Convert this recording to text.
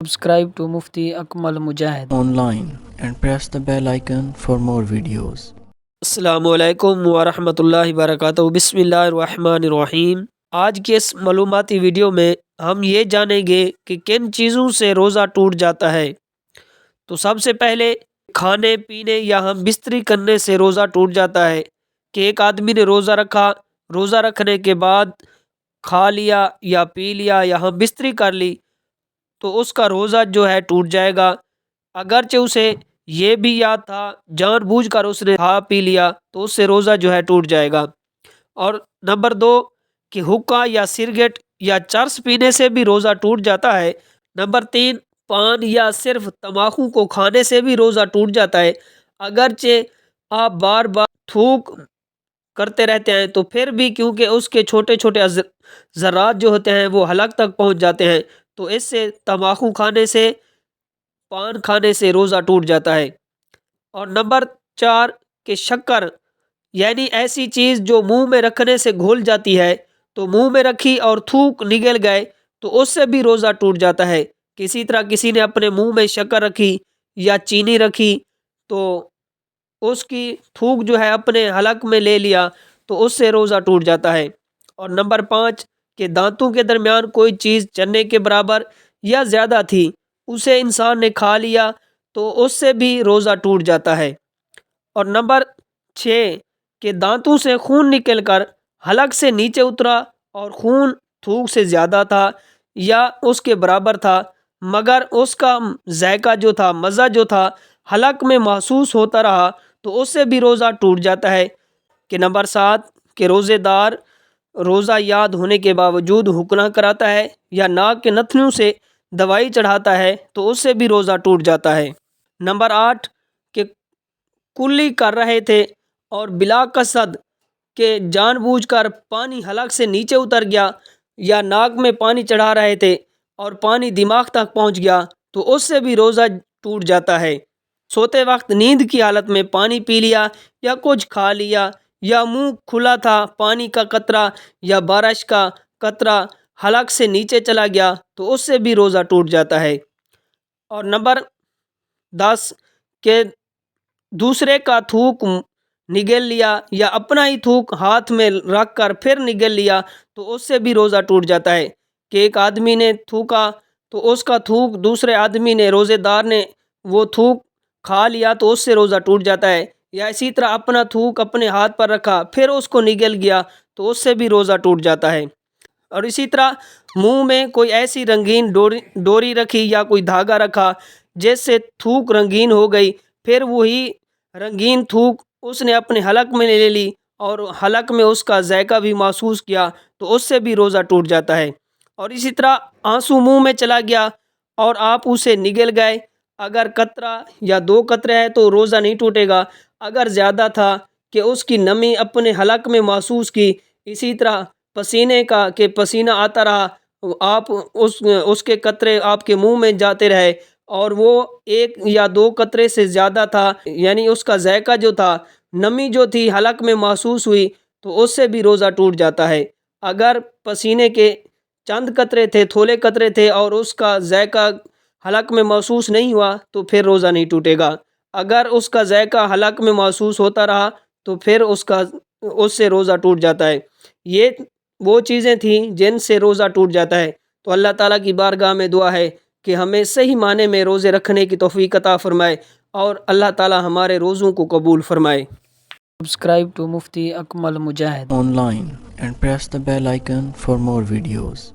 Subscribe to Mufti Akmal Mujahid online and press the bell icon for more videos. السلام علیکم ورحمۃ اللہ وبرکاتہ۔ بسم اللہ الرحمن الرحیم۔ آج کے اس معلوماتی ویڈیو میں ہم یہ جانیں گے کہ کن چیزوں سے روزہ ٹوٹ جاتا ہے۔ تو سب سے پہلے کھانے پینے یا ہم بستری کرنے سے روزہ ٹوٹ جاتا ہے کہ ایک آدمی نے روزہ رکھا، روزہ رکھنے کے بعد کھا لیا یا پی لیا یا ہم بستری کر لی تو اس کا روزہ جو ہے ٹوٹ جائے گا، اگرچہ اسے یہ بھی یاد تھا، جان بوجھ کر اس نے کھا پی لیا تو اس سے روزہ جو ہے ٹوٹ جائے گا۔ اور نمبر 2 کہ حقہ یا سگریٹ یا چرس پینے سے بھی روزہ ٹوٹ جاتا ہے۔ نمبر 3 پان یا صرف تمباکو کو کھانے سے بھی روزہ ٹوٹ جاتا ہے، اگرچہ آپ بار بار تھوک کرتے رہتے ہیں تو پھر بھی کیونکہ اس کے چھوٹے چھوٹے ذرات جو ہوتے ہیں وہ حلق تک پہنچ جاتے ہیں تو اس سے تمباکو کھانے سے، پان کھانے سے روزہ ٹوٹ جاتا ہے۔ اور نمبر 4 کہ شکر یعنی ایسی چیز جو منہ میں رکھنے سے گھل جاتی ہے تو منہ میں رکھی اور تھوک نگل گئے تو اس سے بھی روزہ ٹوٹ جاتا ہے۔ کسی طرح کسی نے اپنے منہ میں شکر رکھی یا چینی رکھی تو اس کی تھوک جو ہے اپنے حلق میں لے لیا تو اس سے روزہ ٹوٹ جاتا ہے۔ اور نمبر 5 کہ دانتوں کے درمیان کوئی چیز چنے کے برابر یا زیادہ تھی، اسے انسان نے کھا لیا تو اس سے بھی روزہ ٹوٹ جاتا ہے۔ اور نمبر 6 کہ دانتوں سے خون نکل کر حلق سے نیچے اترا اور خون تھوک سے زیادہ تھا یا اس کے برابر تھا، مگر اس کا ذائقہ جو تھا، مزہ جو تھا حلق میں محسوس ہوتا رہا تو اس سے بھی روزہ ٹوٹ جاتا ہے۔ کہ نمبر 7 کہ روزے دار روزہ یاد ہونے کے باوجود حکنا کراتا ہے یا ناک کے نتھنوں سے دوائی چڑھاتا ہے تو اس سے بھی روزہ ٹوٹ جاتا ہے۔ نمبر 8 کہ کلی کر رہے تھے اور بلا قصد کہ جان بوجھ کر پانی حلق سے نیچے اتر گیا یا ناک میں پانی چڑھا رہے تھے اور پانی دماغ تک پہنچ گیا تو اس سے بھی روزہ ٹوٹ جاتا ہے۔ سوتے وقت نیند کی حالت میں پانی پی لیا یا کچھ کھا لیا یا منہ کھلا تھا، پانی کا قطرہ یا بارش کا قطرہ حلق سے نیچے چلا گیا تو اس سے بھی روزہ ٹوٹ جاتا ہے۔ اور نمبر 10 کہ دوسرے کا تھوک نگل لیا یا اپنا ہی تھوک ہاتھ میں رکھ کر پھر نگل لیا تو اس سے بھی روزہ ٹوٹ جاتا ہے۔ کہ ایک آدمی نے تھوکا تو اس کا تھوک دوسرے آدمی نے، روزے دار نے وہ تھوک کھا لیا تو اس سے روزہ ٹوٹ جاتا ہے، یا اسی طرح اپنا تھوک اپنے ہاتھ پر رکھا پھر اس کو نگل گیا تو اس سے بھی روزہ ٹوٹ جاتا ہے۔ اور اسی طرح منہ میں کوئی ایسی رنگین ڈوری رکھی یا کوئی دھاگا رکھا جس سے تھوک رنگین ہو گئی، پھر وہی رنگین تھوک اس نے اپنے حلق میں لے لی اور حلق میں اس کا ذائقہ بھی محسوس کیا تو اس سے بھی روزہ ٹوٹ جاتا ہے۔ اور اسی طرح آنسو منہ میں چلا گیا اور آپ اسے نگل گئے، اگر قطرہ یا 2 قطرے ہے تو روزہ نہیں ٹوٹے گا، اگر زیادہ تھا کہ اس کی نمی اپنے حلق میں محسوس کی۔ اسی طرح پسینے کا کہ پسینہ آتا رہا، آپ اس کے قطرے آپ کے منہ میں جاتے رہے اور وہ 1 یا 2 قطرے سے زیادہ تھا، یعنی اس کا ذائقہ جو تھا، نمی جو تھی حلق میں محسوس ہوئی تو اس سے بھی روزہ ٹوٹ جاتا ہے۔ اگر پسینے کے چند قطرے تھے، تھولے قطرے تھے اور اس کا ذائقہ حلق میں محسوس نہیں ہوا تو پھر روزہ نہیں ٹوٹے گا، اگر اس کا ذائقہ حلق میں محسوس ہوتا رہا تو پھر اس سے روزہ ٹوٹ جاتا ہے۔ یہ وہ چیزیں تھیں جن سے روزہ ٹوٹ جاتا ہے۔ تو اللہ تعالیٰ کی بارگاہ میں دعا ہے کہ ہمیں صحیح معنی میں روزے رکھنے کی توفیق عطا فرمائے اور اللہ تعالیٰ ہمارے روزوں کو قبول فرمائے۔ Subscribe to Mufti Akmal Mujahid Online and press the bell icon for more videos.